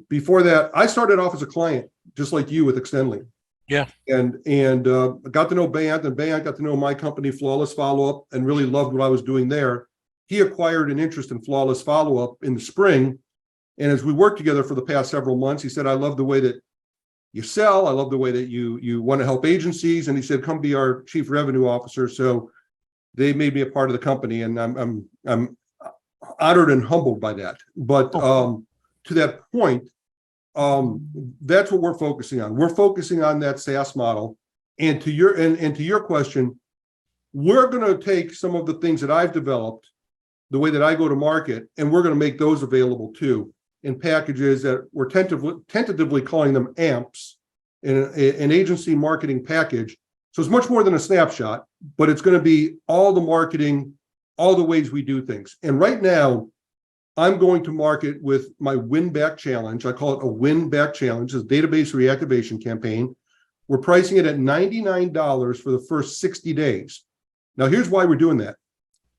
A: Before that, I started off as a client, just like you with Extendly.
G: Yeah.
A: And got to know Band, and Band got to know my company, Flawless Follow-Up, and really loved what I was doing there. He acquired an interest in Flawless Follow-Up in the spring. And as we worked together for the past several months, he said, I love the way that you sell. I love the way that you want to help agencies. And he said, come be our chief revenue officer. So they made me a part of the company, and I'm honored and humbled by that. But to that point, that's what we're focusing on. We're focusing on that SaaS model. And to your question, we're going to take some of the things that I've developed, the way that I go to market, and we're going to make those available too in packages that we're tentatively calling them AMPs, an agency marketing package. So it's much more than a snapshot, but it's going to be all the marketing, all the ways we do things. And right now, I'm going to market with my win back challenge. I call it a win back challenge. It's a database reactivation campaign. We're pricing it at $99 for the first 60 days. Now, here's why we're doing that.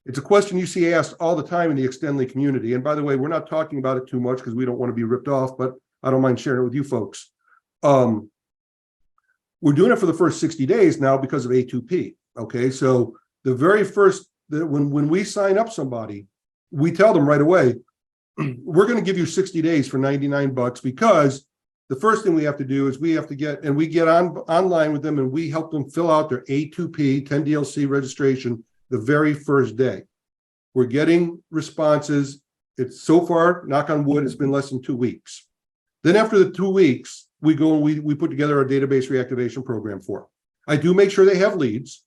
A: It's a question you see asked all the time in the Extendly community. And by the way, we're not talking about it too much because we don't want to be ripped off, but I don't mind sharing it with you folks. We're doing it for the first 60 days now because of A2P. Okay, so the very first, when we sign up somebody, we tell them right away, we're going to give you 60 days for $99 because the first thing we have to do is we get online with them and we help them fill out their A2P 10DLC registration the very first day. We're getting responses. It's so far, knock on wood, it's been less than 2 weeks. Then after the 2 weeks, we go and we put together our database reactivation program for them. I do make sure they have leads.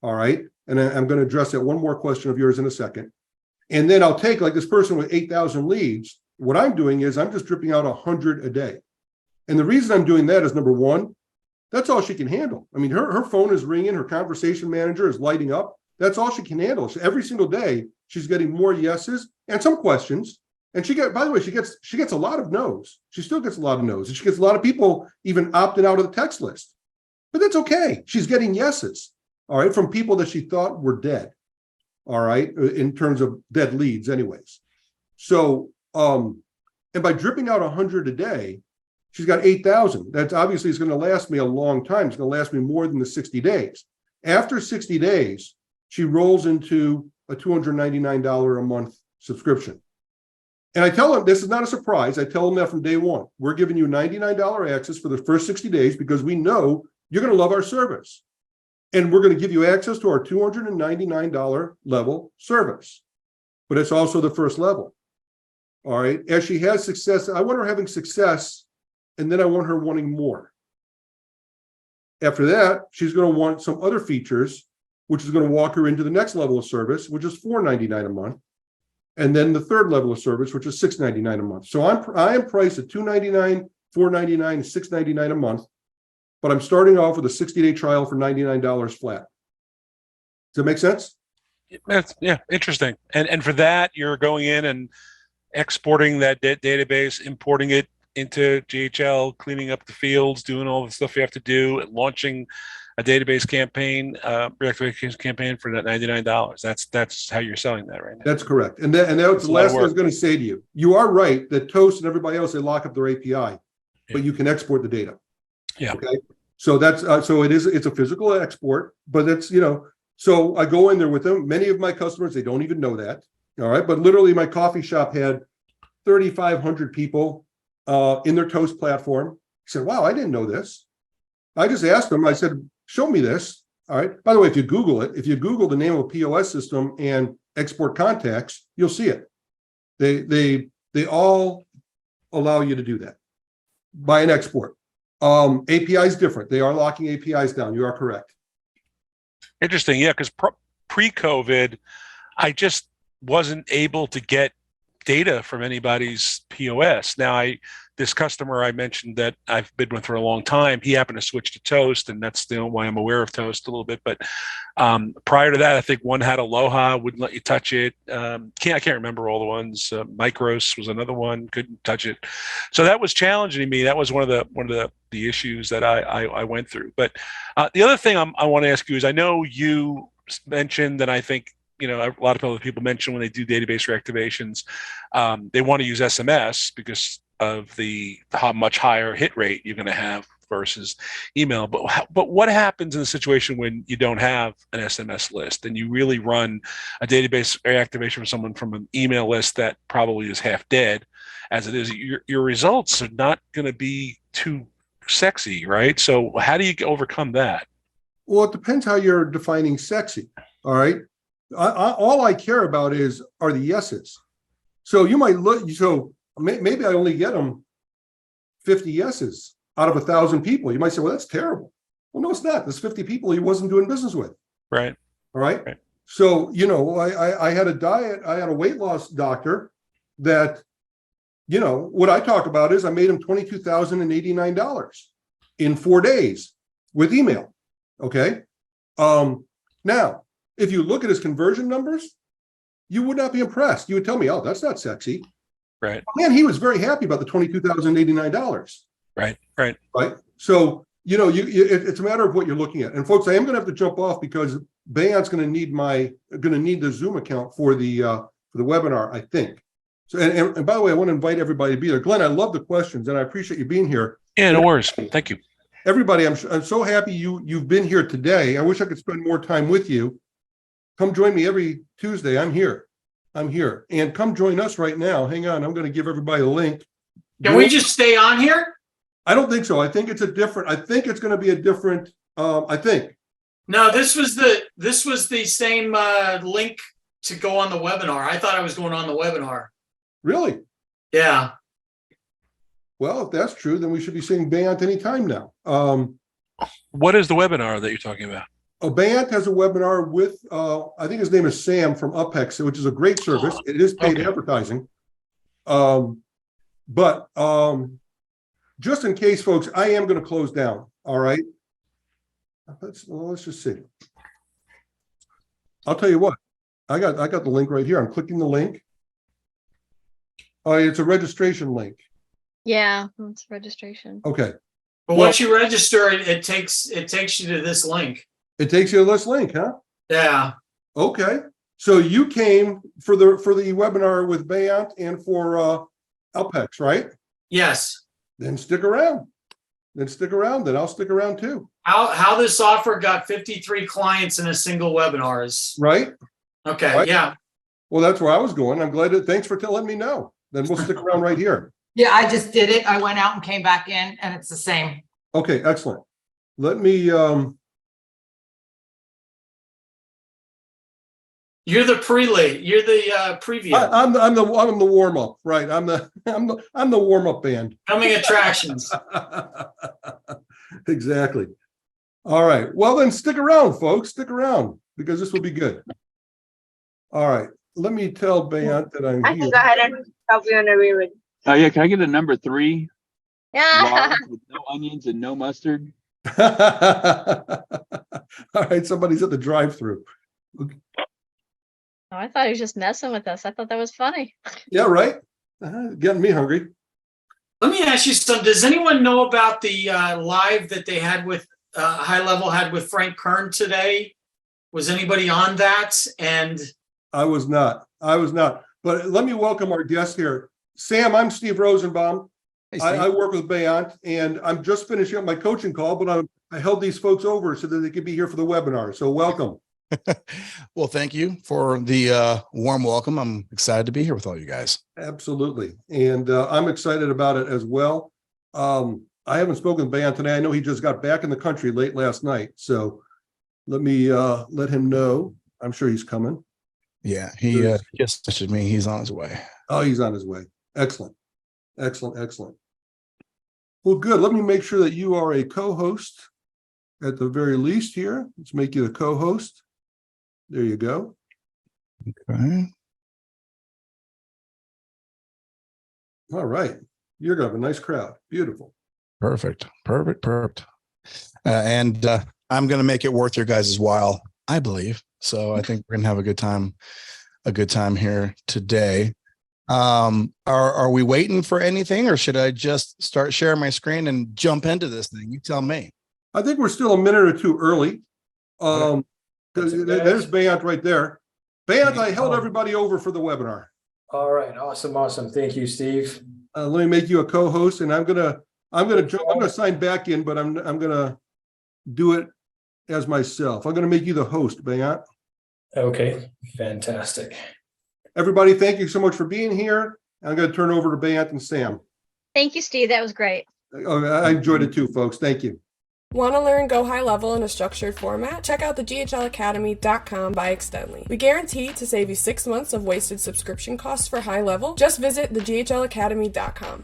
A: All right. And I'm going to address that one more question of yours in a second. And then I'll take, like this person with 8,000 leads. What I'm doing is I'm just dripping out 100 a day. And the reason I'm doing that is, number one, that's all she can handle. I mean, her phone is ringing, her conversation manager is lighting up. That's all she can handle. So every single day, she's getting more yeses and some questions. And by the way, she gets a lot of no's. She still gets a lot of no's. And she gets a lot of people even opting out of the text list. But that's okay. She's getting yeses, all right, from people that she thought were dead, all right, in terms of dead leads anyways. So, and by dripping out 100 a day, she's got 8,000. That's obviously is going to last me a long time. It's going to last me more than the 60 days. After 60 days, she rolls into a $299 a month subscription. And I tell them, this is not a surprise. I tell them that from day one. We're giving you $99 access for the first 60 days because we know you're going to love our service. And we're going to give you access to our $299 level service. But it's also the first level. All right. As she has success, I want her having success, and then I want her wanting more. After that, she's going to want some other features, which is going to walk her into the next level of service, which is $499 a month. And then the third level of service, which is $699 a month. So I am priced at $299, $499, and $699 a month, but I'm starting off with a 60-day trial for $99 flat. Does that make sense?
G: Yeah, interesting. And for that, you're going in and exporting that database, importing it into GHL, cleaning up the fields, doing all the stuff you have to do, and launching a database campaign, reactivation campaign for that $99. That's how you're selling that right now.
A: That's correct. And that's
G: That's
A: the
G: a lot of
A: last thing I was
G: work.
A: going to say to you. You are right that Toast and everybody else, they lock up their API,
G: Yeah.
A: but you can export the data.
G: Yeah.
A: Okay. So that's, it's a physical export, but it's, so I go in there with them. Many of my customers, they don't even know that. All right. But literally my coffee shop had 3,500 people in their Toast platform. I said, wow, I didn't know this. I just asked them, I said, show me this. All right. By the way, if you Google it, if you Google the name of a POS system and export contacts, you'll see it. They all allow you to do that by an export. API is different. They are locking APIs down. You are correct.
G: Interesting. Yeah. Because pre-COVID, I just wasn't able to get data from anybody's POS. Now, this customer I mentioned that I've been with for a long time, he happened to switch to Toast, and that's the only way I'm aware of Toast a little bit. But prior to that, I think one had Aloha, wouldn't let you touch it. I can't remember all the ones. Micros was another one, couldn't touch it. So that was challenging to me. That was one of the issues that I went through. But the other thing I want to ask you is, I know you mentioned, and I think a lot of other people mention when they do database reactivations, they want to use SMS because of the much higher hit rate you're going to have versus email. But what happens in a situation when you don't have an SMS list and you really run a database reactivation for someone from an email list that probably is half dead as it is? Your results are not going to be too sexy, right? So how do you overcome that?
A: Well, it depends how you're defining sexy. All right. All I care about are the yeses. So you might look, maybe I only get them 50 yeses out of 1,000 people. You might say, well, that's terrible. Well, no, it's not. There's 50 people he wasn't doing business with.
G: Right.
A: All right.
G: Right.
A: So, I had a weight loss doctor that, what I talk about is I made him $22,089 in 4 days with email. Okay. Now, if you look at his conversion numbers, you would not be impressed. You would tell me, oh, that's not sexy.
G: Right.
A: Man, he was very happy about the $22,089.
G: Right. Right.
A: Right. So, it's a matter of what you're looking at. And folks, I am going to have to jump off because Bayon's going to need the Zoom account for the webinar, I think. So, and by the way, I want to invite everybody to be there. Glenn, I love the questions and I appreciate you being here.
G: Yeah, no worries. Thank you.
A: Everybody, I'm so happy you've been here today. I wish I could spend more time with you. Come join me every Tuesday. I'm here. And come join us right now. Hang on. I'm going to give everybody a link.
H: Can we just stay on here?
A: I don't think so. I think it's going to be a different, I think.
H: No, this was the same link to go on the webinar. I thought I was going on the webinar.
A: Really?
H: Yeah.
A: Well, if that's true, then we should be seeing Bayant anytime now.
G: What is the webinar that you're talking about?
A: Bayant has a webinar with, I think his name is Sam from Upex, which is a great service. It is paid advertising. But just in case, folks, I am going to close down. All right. Let's just see. I'll tell you what. I got the link right here. I'm clicking the link. It's a registration link.
B: Yeah, it's registration.
A: Okay.
H: But once you register, it takes you to this link.
A: It takes you to this link, huh?
H: Yeah.
A: Okay. So you came for the webinar with Bayant and for Alpex, right?
H: Yes.
A: Then stick around. Then I'll stick around too.
H: How this offer got 53 clients in a single webinar is
A: Right?
H: okay.
A: Right.
H: Yeah.
A: Well, that's where I was going. I'm glad thanks for letting me know. Then we'll stick around right here.
C: Yeah, I just did it. I went out and came back in and it's the same.
A: Okay, excellent. Let me
H: You're the prelate. You're the preview.
A: I'm the warm up, right? I'm the warm up band.
H: Coming attractions.
A: Exactly. All right. Well, then stick around, folks. Stick around because this will be good. All right. Let me tell Bayant that I'm
D: I
A: here.
D: can go ahead and help you on the read.
I: Yeah, can I get a number 3?
B: Yeah.
I: Large with no onions and no mustard.
A: All right. Somebody's at the drive-through.
B: Oh, I thought he was just messing with us. I thought that was funny.
A: Yeah, right. Getting me hungry.
H: Let me ask you something. Does anyone know about the live that they had with High Level had with Frank Kern today. Was anybody on that? And
A: I was not. But let me welcome our guest here. Sam, I'm Steve Rosenbaum.
J: Hey,
A: I
J: Steve.
A: work with Bayant, and I'm just finishing up my coaching call, but I held these folks over so that they could be here for the webinar. So welcome.
J: Well, thank you for the warm welcome. I'm excited to be here with all you guys.
A: Absolutely. And I'm excited about it as well. I haven't spoken to Bayant today. I know he just got back in the country late last night. So let me let him know. I'm sure he's coming.
J: Yeah, he just messaged me. He's on his way.
A: Oh, he's on his way. Excellent. Excellent. Well, good. Let me make sure that you are a co-host at the very least here. Let's make you a co-host. There you go.
J: Okay.
A: All right. You're going to have a nice crowd. Beautiful.
J: Perfect. And I'm going to make it worth your guys' while, I believe. So I think we're going to have a good time here today. Are we waiting for anything, or should I just start sharing my screen and jump into this thing? You tell me.
A: I think we're still a minute or two early.
J: Okay.
A: There's Bayant right there. Bayant, I held everybody over for the webinar.
K: All right, awesome. Thank you, Steve.
A: Let me make you a co-host, and I'm gonna sign back in, but I'm gonna do it as myself. I'm gonna make you the host, Bayant.
K: Okay, fantastic.
A: Everybody, thank you so much for being here. I'm gonna turn over to Bayant and Sam.
B: Thank you, Steve. That was great.
A: I enjoyed it too, folks. Thank you.
L: Want to learn Go High Level in a structured format? Check out the gohlacademy.com by Extendly. We guarantee to save you 6 months of wasted subscription costs for High Level. Just visit the gohlacademy.com.